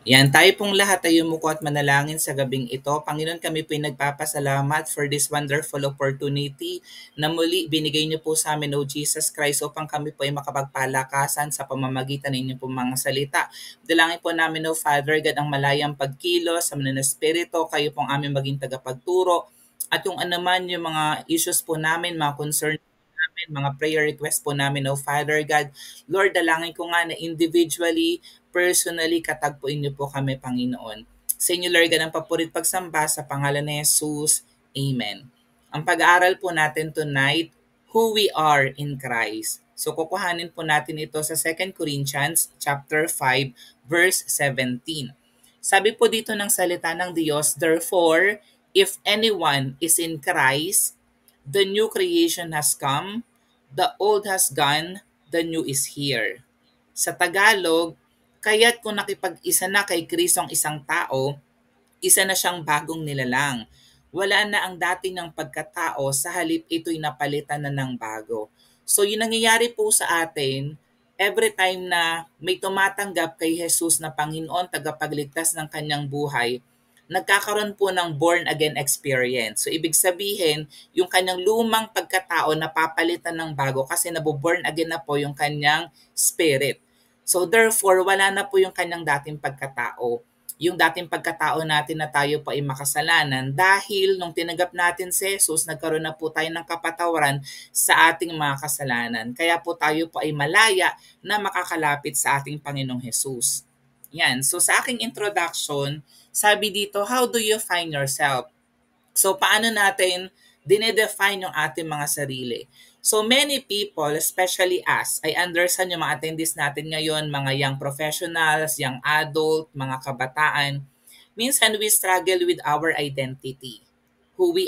Yan, tayo pong lahat ay yumuko at manalangin sa gabing ito. Panginoon, kami po ay nagpapasalamat for this wonderful opportunity na muli binigay niyo po sa amin, O Jesus Christ, upang kami po ay makapagpalakasan sa pamamagitan ng inyong pong mga salita. Dalangin po namin, O Father God, ang malayang pagkilos sa mga espiritu, kayo pong aming maging tagapagturo, at yung anuman yung mga issues po namin, mga concern namin, mga prayer request po namin, O Father God. Lord, dalangin ko nga na individually, personally, katagpuin niyo po kami, Panginoon. Sa inyo, Lord, God, ang papurit pagsamba sa pangalan ni Jesus. Amen. Ang pag-aaral po natin tonight, who we are in Christ. So kukuhanin po natin ito sa 2 Corinthians chapter 5 verse 17. Sabi po dito ng salita ng Diyos, therefore, if anyone is in Christ, the new creation has come, the old has gone, the new is here. Sa Tagalog, kaya't kung nakipag-isa na kay Kristo ang isang tao, isa na siyang bagong nilalang. Wala na ang dating ng pagkatao, sa halip ito'y napalitan na ng bago. So yung nangyayari po sa atin, every time na may tumatanggap kay Jesus na Panginoon, tagapagligtas ng kanyang buhay, nagkakaroon po ng born again experience. So ibig sabihin, yung kanyang lumang pagkatao napapalitan ng bago kasi naboborn again na po yung kanyang spirit. So therefore, wala na po yung kanyang dating pagkatao, yung dating pagkatao natin na tayo po ay makasalanan, dahil nung tinanggap natin si Jesus, nagkaroon na po tayo ng kapatawaran sa ating mga kasalanan. Kaya po tayo po ay malaya na makakalapit sa ating Panginoong Jesus. Yan. So sa aking introduction, sabi dito, how do you find yourself? So paano natin dinedefine yung ating mga sarili? So many people, especially us, I understand yung mga attendees natin ngayon, mga young professionals, young adult, mga kabataan, minsan we struggle with our identity, who we,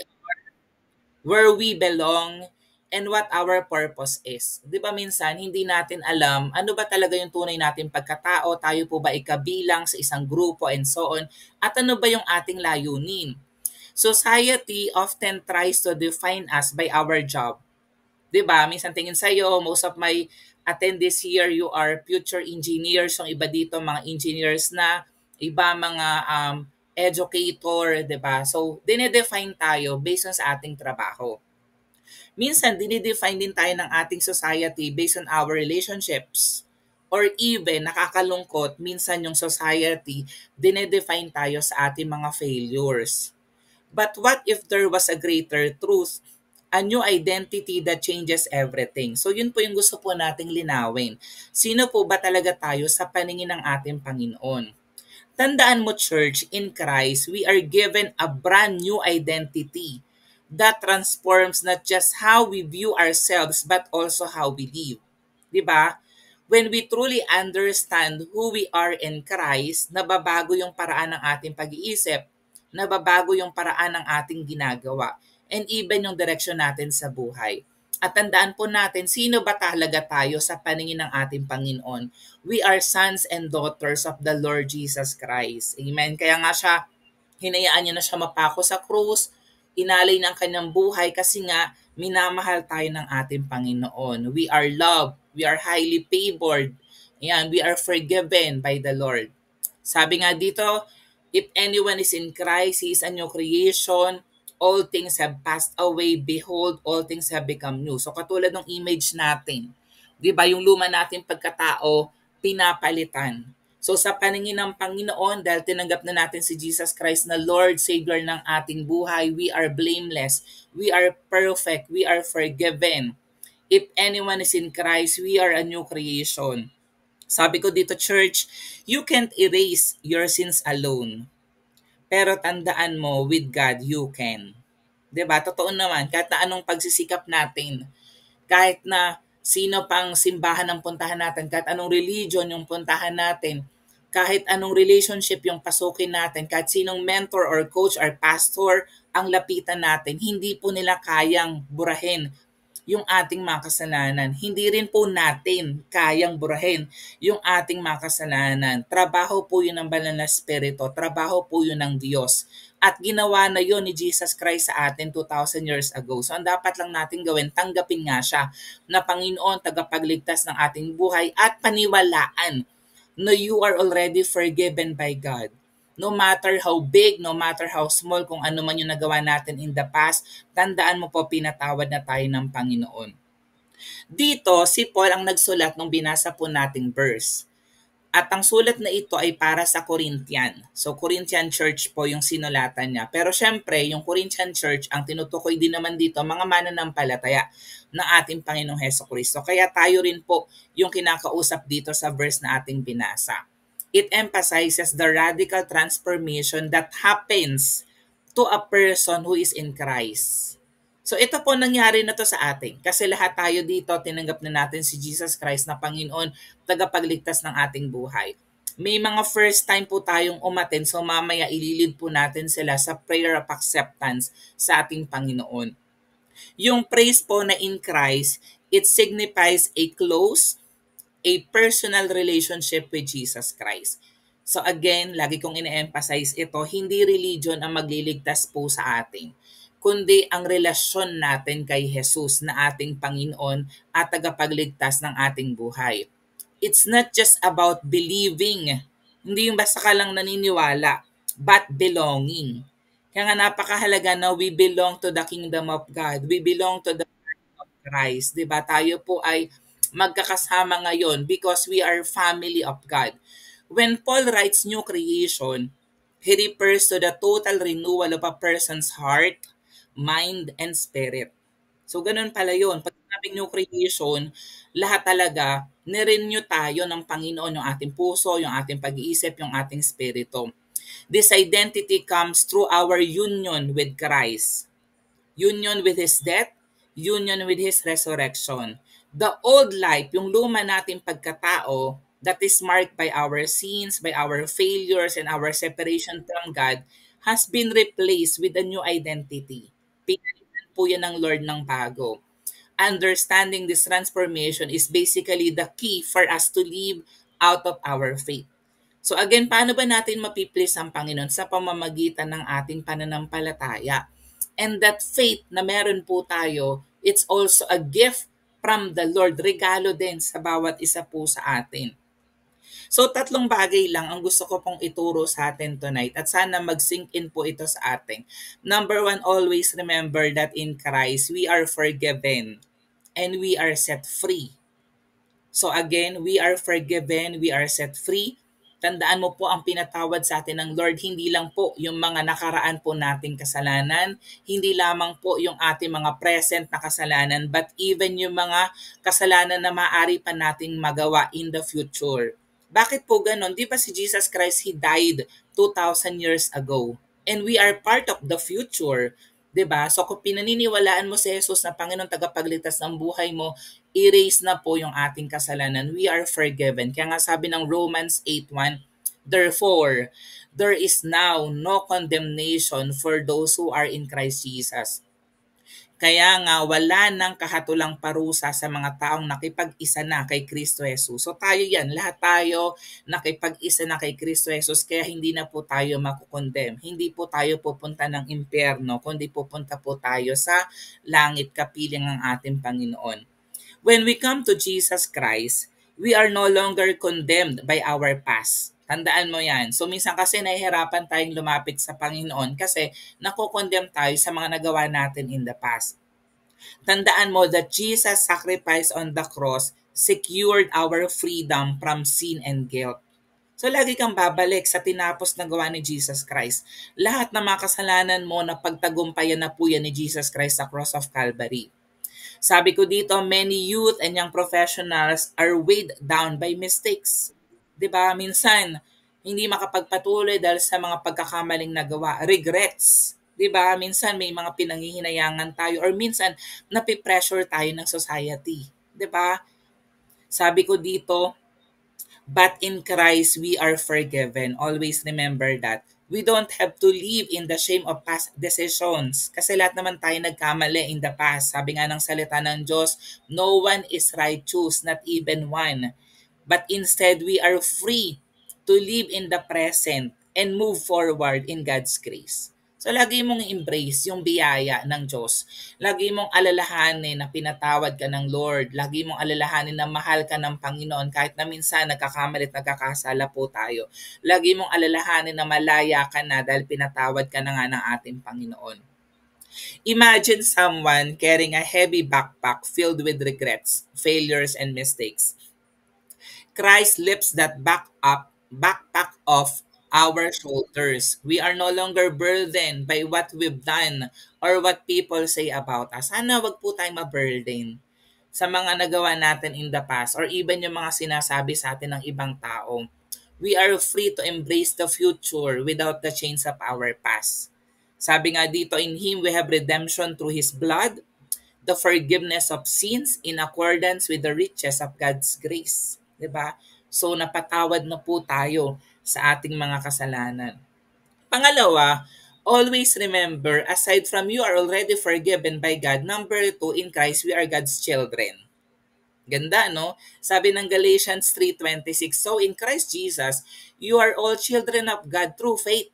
where we belong, and what our purpose is. Di ba minsan, hindi natin alam ano ba talaga yung tunay nating pagkatao, tayo po ba ikabilang sa isang grupo and so on, at ano ba yung ating layunin. Society often tries to define us by our job. 'Di ba? Minsan tingin sa iyo, most of my attendees here, you are future engineers, yung iba dito mga engineers na, iba mga educator, 'di ba? So, dinedefine tayo based on sa ating trabaho. Minsan dinedefine din tayo ng ating society based on our relationships. Or even, nakakalungkot, minsan yung society, dinedefine tayo sa ating mga failures. But what if there was a greater truth, a new identity that changes everything? So yun po yung gusto po nating linawin. Sino po ba talaga tayo sa paningin ng ating Panginoon? Tandaan mo, church, in Christ, we are given a brand new identity that transforms not just how we view ourselves but also how we live. 'Di ba? When we truly understand who we are in Christ, nababago yung paraan ng ating pag-iisip, nababago yung paraan ng ating ginagawa, and even yung direksyon natin sa buhay. At tandaan po natin, sino ba talaga tayo sa paningin ng ating Panginoon? We are sons and daughters of the Lord Jesus Christ. Amen. Kaya nga siya, hinayaan niya na siya mapako sa krus, inalay ng kanyang buhay kasi nga minamahal tayo ng ating Panginoon. We are loved. We are highly favored. Ayan, we are forgiven by the Lord. Sabi nga dito, if anyone is in Christ, he is a new creation. All things have passed away. Behold, all things have become new. So katulad ng image natin, di ba, yung luma natin pagkatao, pinapalitan. So sa paningin ng Panginoon, dahil tinanggap na natin si Jesus Christ na Lord, Savior ng ating buhay, we are blameless, we are perfect, we are forgiven. If anyone is in Christ, we are a new creation. Sabi ko dito, church, you can't erase your sins alone. Pero tandaan mo, with God, you can. 'Di ba? Totoo naman, kahit na anong pagsisikap natin, kahit na sino pang simbahan ang puntahan natin, kahit anong religion yung puntahan natin, kahit anong relationship yung pasukin natin, kahit sinong mentor or coach or pastor ang lapitan natin, hindi po nila kayang burahin yung ating mga kasalanan. Hindi rin po natin kayang burahin yung ating mga kasalanan. Trabaho po yun ng banal na Espiritu. Trabaho po yun ng Diyos. At ginawa na yun ni Jesus Christ sa atin 2,000 years ago. So ang dapat lang natin gawin, tanggapin nga siya na Panginoon, tagapagligtas ng ating buhay at paniwalaan No, you are already forgiven by God. No matter how big, no matter how small, kung ano man yung nagawa natin in the past, tandaan mo po, pinatawad na tayo ng Panginoon. Dito, si Paul ang nagsulat nung binasa po nating verse. At ang sulat na ito ay para sa Corinthian. So, Corinthian Church po yung sinulatan niya. Pero syempre, yung Corinthian Church, ang tinutukoy din naman dito, mga mananampalataya ng ating Panginoong Heso Kristo. Kaya tayo rin po yung kinakausap dito sa verse na ating binasa. It emphasizes the radical transformation that happens to a person who is in Christ. So ito po nangyari na to sa atin kasi lahat tayo dito tinanggap na natin si Jesus Christ na Panginoon, tagapagligtas ng ating buhay. May mga first time po tayong umaten, so mamaya ililid po natin sila sa prayer of acceptance sa ating Panginoon. Yung praise po na in Christ, it signifies a close, a personal relationship with Jesus Christ. So again, lagi kong ine-emphasize ito, hindi religion ang magliligtas po sa atin, kundi ang relasyon natin kay Jesus na ating Panginoon at tagapagligtas ng ating buhay. It's not just about believing, hindi yung basta ka lang naniniwala, but belonging. Kaya nga napakahalaga na we belong to the kingdom of God. We belong to the Christ, 'di ba? Tayo po ay magkakasama ngayon because we are family of God. When Paul writes new creation, he refers to the total renewal of a person's heart, mind, and spirit. So ganun pala yun. Pag sinabing new creation, lahat talaga, nirenew tayo ng Panginoon yung ating puso, yung ating pag-iisip, yung ating spirito. This identity comes through our union with Christ. Union with His death, union with His resurrection. The old life, yung luma nating pagkatao, that is marked by our sins, by our failures, and our separation from God, has been replaced with a new identity. Pinalitan po yan ng Lord ng bago. Understanding this transformation is basically the key for us to live out of our faith. So again, paano ba natin mapiplease ang Panginoon? Sa pamamagitan ng ating pananampalataya. And that faith na meron po tayo, it's also a gift from the Lord. Regalo din sa bawat isa po sa atin. So tatlong bagay lang ang gusto ko pong ituro sa atin tonight at sana mag-sink in po ito sa atin. Number one, always remember that in Christ we are forgiven and we are set free. So again, we are forgiven, we are set free. Tandaan mo po ang pinatawad sa atin ng Lord, hindi lang po yung mga nakaraan po nating kasalanan, hindi lamang po yung ating mga present na kasalanan, but even yung mga kasalanan na maaari pa nating magawa in the future. Bakit po ganon? Di ba si Jesus Christ, He died 2,000 years ago? And we are part of the future. 'Di ba? So kung pinaniniwalaan mo si Jesus na Panginoon tagapagligtas ng buhay mo, erase na po yung ating kasalanan. We are forgiven. Kaya nga sabi ng Romans 8:1, therefore, there is now no condemnation for those who are in Christ Jesus. Kaya nga wala nang kahatulang parusa sa mga taong nakipag-isa na kay Kristo Jesus. So tayo yan, lahat tayo nakipag-isa na kay Kristo Jesus kaya hindi na po tayo makukondem. Hindi po tayo pupunta ng impyerno, kundi pupunta po tayo sa langit kapiling ng ating Panginoon. When we come to Jesus Christ, we are no longer condemned by our past. Tandaan mo yan. So minsan kasi nahihirapan tayong lumapit sa Panginoon kasi nakukondem tayo sa mga nagawa natin in the past. Tandaan mo that Jesus' sacrifice on the cross secured our freedom from sin and guilt. So lagi kang babalik sa tinapos na gawa ni Jesus Christ. Lahat ng mga kasalanan mo na pagtagumpayan na po yan ni Jesus Christ sa cross of Calvary. Sabi ko dito, many youth and young professionals are weighed down by mistakes. 'Di ba? Minsan, hindi makapagpatuloy dahil sa mga pagkakamaling nagawa. Regrets. 'Di ba? Minsan may mga pinanghihinayangan tayo or minsan napipressure tayo ng society. 'Di ba? Sabi ko dito, but in Christ we are forgiven. Always remember that. We don't have to live in the shame of past decisions. Kasi lahat naman tayo nagkamali in the past. Sabi nga ng salita ng Diyos, no one is righteous, not even one. But instead, we are free to live in the present and move forward in God's grace. So lagi mong i-embrace yung biyaya ng Diyos. Lagi mong alalahanin na pinatawad ka ng Lord. Lagi mong alalahanin na mahal ka ng Panginoon kahit na minsan nagkakamali at nagkakasala po tayo. Lagi mong alalahanin na malaya ka na dahil pinatawad ka na nga ng ating Panginoon. Imagine someone carrying a heavy backpack filled with regrets, failures, and mistakes. Christ lifts that backpack off our shoulders. We are no longer burdened by what we've done or what people say about us. Sana wag po tayong ma-burden sa mga nagawa natin in the past or even yung mga sinasabi sa atin ng ibang tao. We are free to embrace the future without the chains of our past. Sabi nga dito, in Him we have redemption through His blood, the forgiveness of sins in accordance with the riches of God's grace. 'Di ba? So napatawad na po tayo sa ating mga kasalanan. Pangalawa, always remember, aside from you are already forgiven by God, number two, in Christ, we are God's children. Ganda, no? Sabi ng Galatians 3:26, so in Christ Jesus, you are all children of God through faith.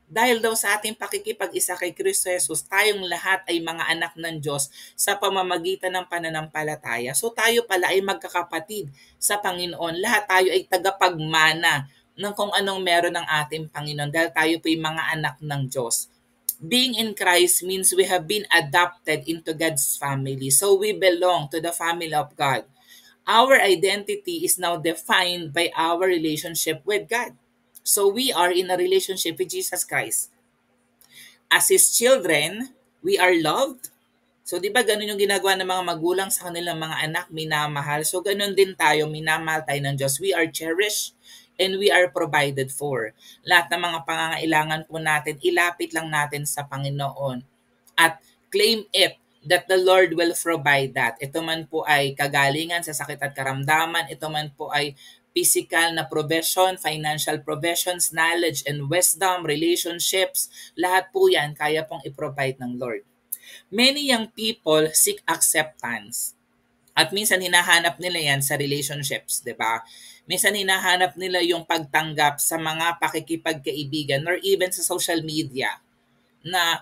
Dahil daw sa ating pakikipag-isa kay Kristo Jesus, tayong lahat ay mga anak ng Diyos sa pamamagitan ng pananampalataya. So tayo pala ay magkakapatid sa Panginoon. Lahat tayo ay tagapagmana ng kung anong meron ng ating Panginoon dahil tayo po ay mga anak ng Diyos. Being in Christ means we have been adopted into God's family. So we belong to the family of God. Our identity is now defined by our relationship with God. So we are in a relationship with Jesus Christ. As His children, we are loved. So di ba ganun yung ginagawa ng mga magulang sa kanilang mga anak, minamahal. So ganun din tayo, minamahal tayo ng Diyos. We are cherished and we are provided for. Lahat ng mga pangangailangan po natin, ilapit lang natin sa Panginoon at claim it that the Lord will provide that. Ito man po ay kagalingan sa sakit at karamdaman, ito man po ay physical na provision, financial provisions, knowledge and wisdom, relationships, lahat po yan kaya pong i-provide ng Lord. Many young people seek acceptance. At minsan hinahanap nila yan sa relationships, di ba? Minsan hinahanap nila yung pagtanggap sa mga pakikipagkaibigan or even sa social media na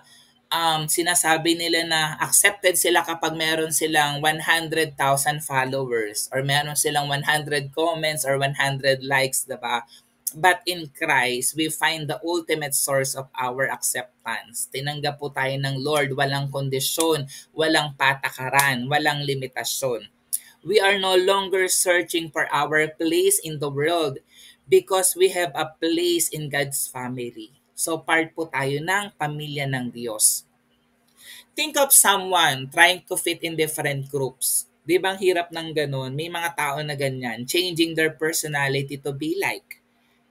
sinasabi nila na accepted sila kapag meron silang 100,000 followers or meron silang 100 comments or 100 likes, diba? But in Christ, we find the ultimate source of our acceptance. Tinanggap po tayo ng Lord, walang kondisyon, walang patakaran, walang limitasyon. We are no longer searching for our place in the world because we have a place in God's family. So part po tayo ng pamilya ng Diyos. Think of someone trying to fit in different groups. Di ba ang hirap ng ganun? May mga tao na ganyan, changing their personality to be like.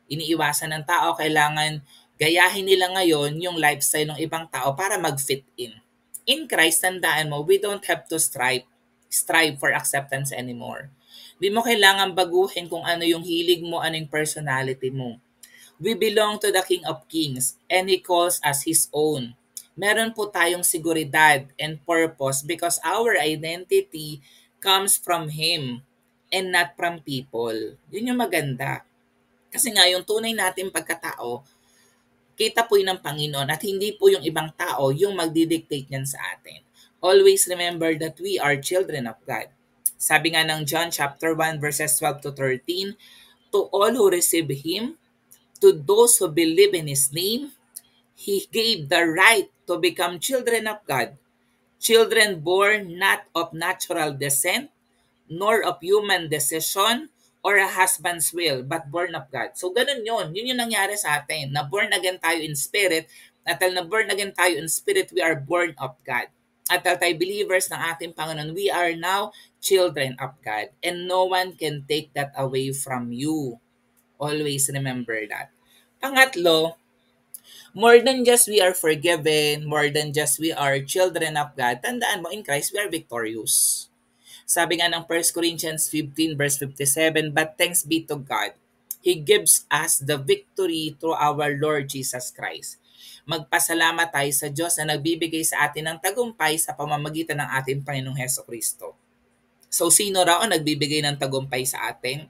Iniiwasan ng tao, kailangan gayahin nila ngayon yung lifestyle ng ibang tao para mag-fit in. In Christ, tandaan mo, we don't have to strive for acceptance anymore. Di mo kailangan baguhin kung ano yung hilig mo, ano yung personality mo. We belong to the King of Kings and He calls us His own. Meron po tayong seguridad and purpose because our identity comes from Him and not from people. Yun yung maganda. Kasi nga yung tunay nating pagkatao, kita po yun ng Panginoon at hindi po yung ibang tao yung magdidictate niyan sa atin. Always remember that we are children of God. Sabi nga ng John chapter 1 verses 12 to 13, to all who receive Him, to those who believe in His name, He gave the right to become children of God, children born not of natural descent, nor of human decision, or a husband's will, but born of God. So ganun yun. Yun yung nangyari sa atin. Na born again tayo in spirit. At dahil na born again tayo in spirit, we are born of God. At dahil tayo believers ng ating Panginoon, we are now children of God. And no one can take that away from you. Always remember that. Pangatlo, more than just we are forgiven, more than just we are children of God, tandaan mo, in Christ, we are victorious. Sabi nga ng 1 Corinthians 15 verse 57, but thanks be to God, He gives us the victory through our Lord Jesus Christ. Magpasalamat tayo sa Diyos na nagbibigay sa atin ng tagumpay sa pamamagitan ng ating Panginoong Heso Kristo. So sino raw ang nagbibigay ng tagumpay sa atin?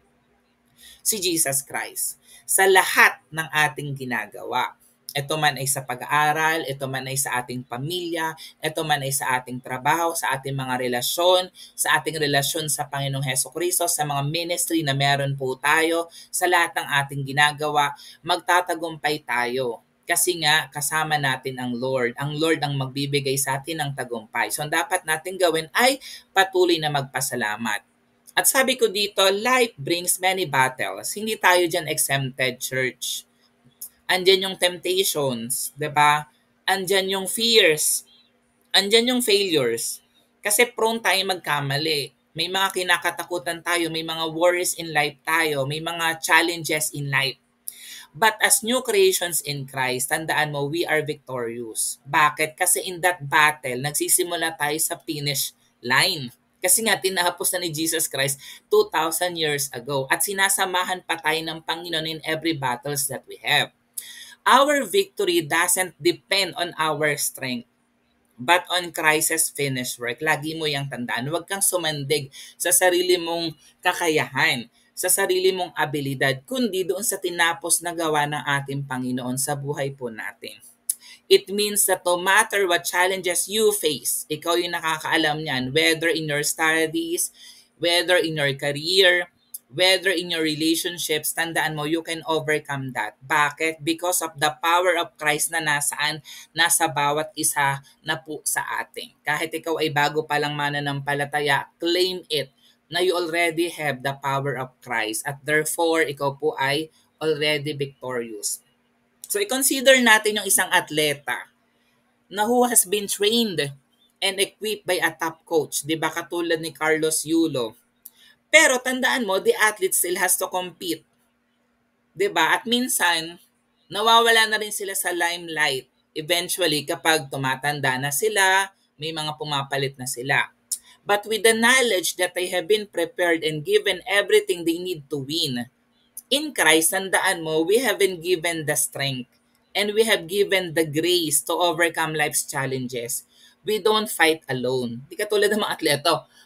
Si Jesus Christ. Sa lahat ng ating ginagawa. Ito man ay sa pag-aaral, ito man ay sa ating pamilya, ito man ay sa ating trabaho, sa ating mga relasyon, sa ating relasyon sa Panginoong Hesukristo, sa mga ministry na meron po tayo, sa lahat ng ating ginagawa, magtatagumpay tayo. Kasi nga, kasama natin ang Lord. Ang Lord ang magbibigay sa atin ng tagumpay. So, ang dapat natin gawin ay patuloy na magpasalamat. At sabi ko dito, life brings many battles. Hindi tayo dyan exempted, church. Andyan yung temptations, 'di ba? Andyan yung fears, andyan yung failures. Kasi prone tayo magkamali. May mga kinakatakutan tayo, may mga worries in life tayo, may mga challenges in life. But as new creations in Christ, tandaan mo, we are victorious. Bakit? Kasi in that battle, nagsisimula tayo sa finish line. Kasi nga, tinapos na ni Jesus Christ 2,000 years ago. At sinasamahan pa tayo ng Panginoon in every battles that we have. Our victory doesn't depend on our strength, but on Christ's finished work. Lagi mo yung tandaan. Huwag kang sumandig sa sarili mong kakayahan, sa sarili mong abilidad, kundi doon sa tinapos na gawa ng ating Panginoon sa buhay po natin. It means that no matter what challenges you face, ikaw yung nakakaalam niyan, whether in your studies, whether in your career, whether in your relationships, tandaan mo, you can overcome that. Bakit? Because of the power of Christ na nasaan, nasa bawat isa na po sa atin. Kahit ikaw ay bago pa lang mananampalataya, claim it na you already have the power of Christ at therefore, ikaw po ay already victorious. So, i-consider natin yung isang atleta na who has been trained and equipped by a top coach. Diba? Katulad ni Carlos Yulo. Pero tandaan mo, the athlete still has to compete. 'Di ba? At minsan, nawawala na rin sila sa limelight. Eventually, kapag tumatanda na sila, may mga pumapalit na sila. But with the knowledge that they have been prepared and given everything they need to win, in Christ, tandaan mo, we have been given the strength and we have given the grace to overcome life's challenges. We don't fight alone. Di katulad ng mga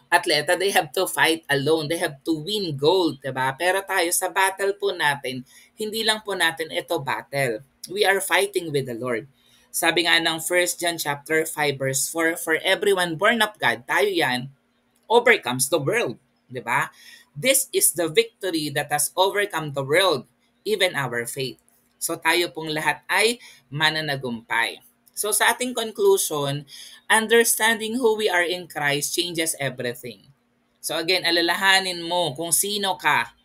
atleta, they have to fight alone. They have to win gold, diba? Pero tayo sa battle po natin, hindi lang po natin ito battle. We are fighting with the Lord. Sabi nga ng 1 John chapter 5 verse 4, for everyone born of God, tayo yan, overcomes the world. Diba? This is the victory that has overcome the world, even our faith. So tayo pong lahat ay mananagumpay. So sa ating conclusion, understanding who we are in Christ changes everything. So again, alalahanin mo kung sino ka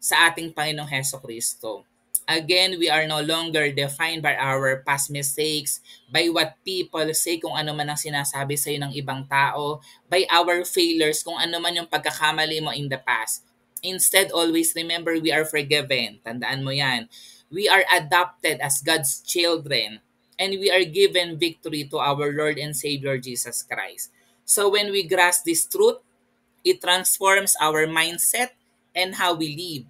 sa ating Panginoong Heso Kristo. Again, we are no longer defined by our past mistakes, by what people say kung ano man ang sinasabi sa iyo ng ibang tao, by our failures kung ano man yung pagkakamali mo in the past. Instead, always remember we are forgiven. Tandaan mo yan. We are adopted as God's children and we are given victory to our Lord and Savior Jesus Christ. So when we grasp this truth, it transforms our mindset and how we live.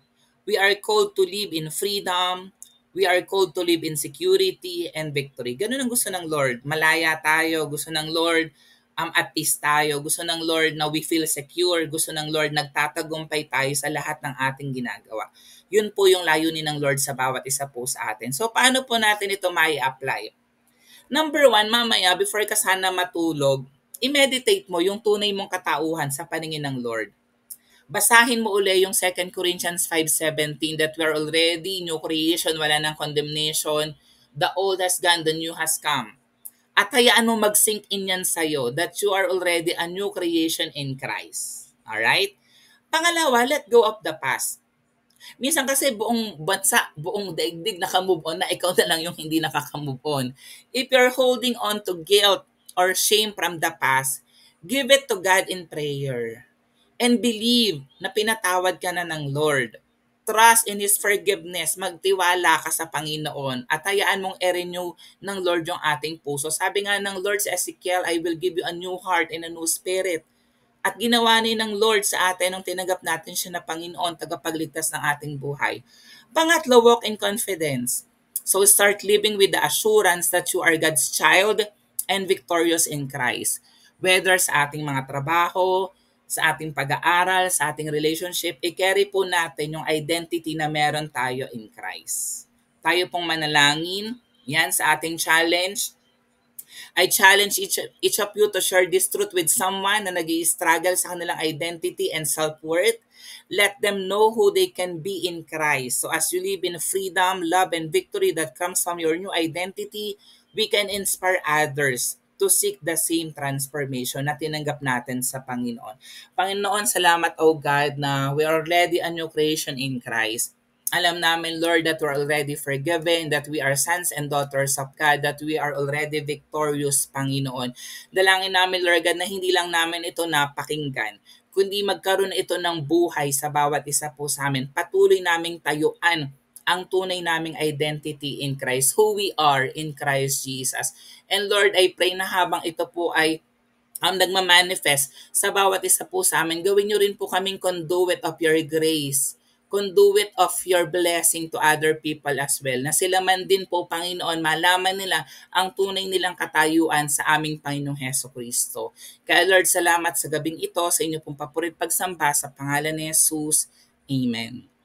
We are called to live in freedom. We are called to live in security and victory. Ganun ang gusto ng Lord. Malaya tayo. Gusto ng Lord at peace tayo. Gusto ng Lord na we feel secure. Gusto ng Lord nagtatagumpay tayo sa lahat ng ating ginagawa. Yun po yung layunin ng Lord sa bawat isa po sa atin. So paano po natin ito mai-apply? Number 1, mamaya before ka sana matulog, i-meditate mo yung tunay mong katauhan sa paningin ng Lord. Basahin mo uli yung 2 Corinthians 5:17 that we're already new creation, wala nang condemnation, the old has gone, the new has come. At hayaan mo mag-sink in yan sa'yo that you are already a new creation in Christ. Alright? Pangalawa, let go of the past. Minsan kasi buong bansa, buong daigdig naka-move on na ikaw na lang yung hindi nakaka-move on. If you're holding on to guilt or shame from the past, give it to God in prayer. And believe na pinatawad ka na ng Lord. Trust in His forgiveness. Magtiwala ka sa Panginoon at hayaan mong i-renew ng Lord yung ating puso. Sabi nga ng Lord sa Ezekiel, I will give you a new heart and a new spirit. At ginawa ni ng Lord sa atin nung tinanggap natin siya na Panginoon, tagapagligtas ng ating buhay. Pangatlo, walk in confidence. So start living with the assurance that you are God's child and victorious in Christ. Whether sa ating mga trabaho, sa ating pag-aaral, sa ating relationship, i-carry po natin yung identity na meron tayo in Christ. Tayo pong manalangin. Yan sa ating challenge. I challenge each of you to share this truth with someone na nag-i-struggle sa kanilang identity and self-worth. Let them know who they can be in Christ. So as you live in freedom, love, and victory that comes from your new identity, we can inspire others to seek the same transformation na tinanggap natin sa Panginoon. Panginoon, salamat, O God, na we are already a new creation in Christ. Alam namin, Lord, that we're already forgiven, that we are sons and daughters of God, that we are already victorious, Panginoon. Dalangin namin, Lord God, na hindi lang namin ito napakinggan, kundi magkaroon ito ng buhay sa bawat isa po sa amin. Patuloy naming tayuan ang tunay naming identity in Christ, who we are in Christ Jesus. And Lord, I pray na habang ito po ay ang nagmamanifest sa bawat isa po sa amin, gawin nyo rin po kaming conduit of your grace, conduit of your blessing to other people as well. Na sila man din po, Panginoon, malaman nila ang tunay nilang katayuan sa aming Panginoong Heso Kristo. Kaya Lord, salamat sa gabing ito, sa inyo pong papurit pagsamba sa pangalan ni Jesus. Amen.